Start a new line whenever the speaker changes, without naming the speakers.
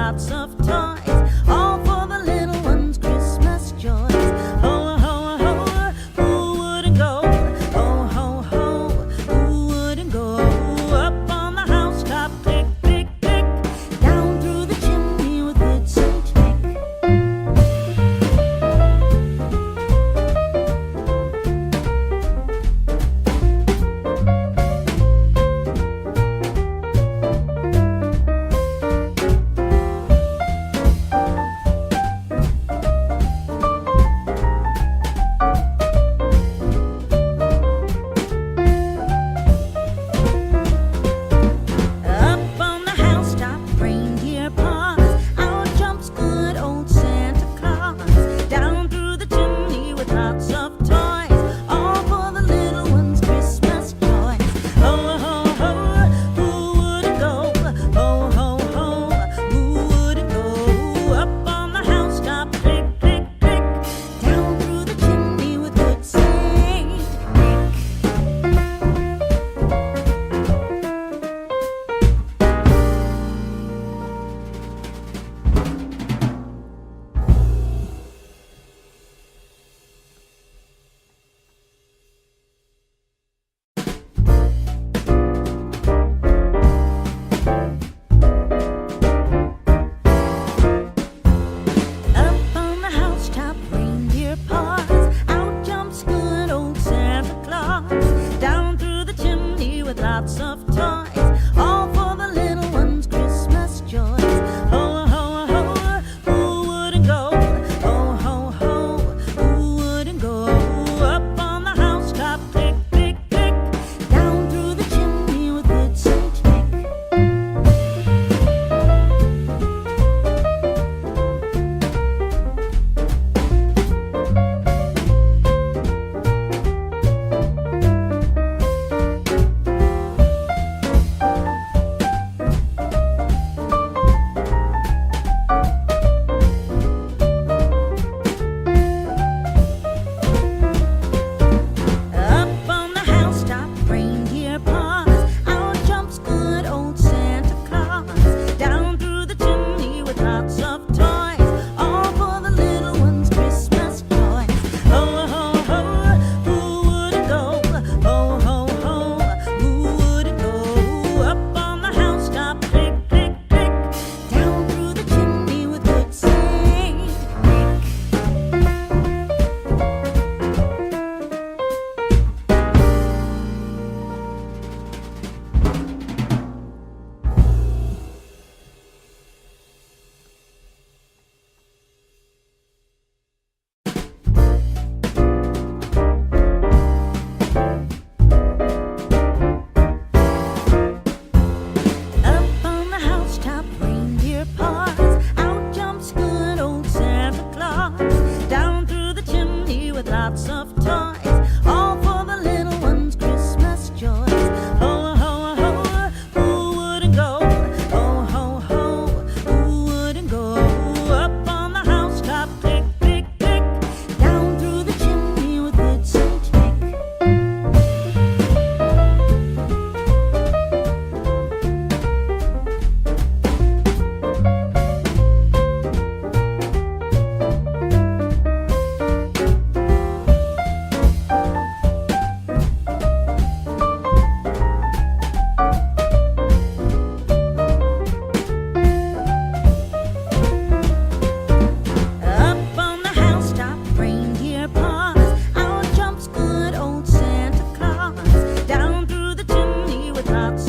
lots of toys, all for the little ones' Christmas joys. Ho, ho, ho, who wouldn't go? Ho, ho, ho, who wouldn't go? Up on the housetop, click, click, click, down through the chimney with good Saint Nick. Up on the housetop, reindeer paws, out jumps good old Santa Claus. Down through the chimney with lots of toys, all for the little ones' Christmas joys. Ho, ho, ho, who wouldn't go? Ho, ho, ho, who wouldn't go? Up on the housetop, click, click, click, down through the chimney with good Saint Nick. Up on the housetop, reindeer paws, out jumps good old Santa Claus. Down through the chimney with lots of toys, all for the little ones' Christmas joys. Ho, ho, ho, who wouldn't go? Ho, ho, ho, who wouldn't go? Up on the housetop, click, click, click, down through the chimney with good Saint Nick. Up on the housetop, reindeer paws, out jumps good old Santa Claus. Down through the chimney with lots of toys, all for the little ones' Christmas joys. Ho, ho, ho, who wouldn't go? Ho, ho, ho, who wouldn't go? Up on the housetop, click, click, click, down through the chimney with good Saint Nick. Up on the housetop, reindeer paws, out jumps good old Santa Claus. Down through the chimney with lots of toys, all for the little ones' Christmas joys. Ho, ho, ho, who wouldn't go? Ho, ho, ho, who wouldn't go? Up on the housetop, click, click, click, down through the chimney with good Saint Nick. Up on the housetop, reindeer paws, out jumps good old Santa Claus. Down through the chimney with lots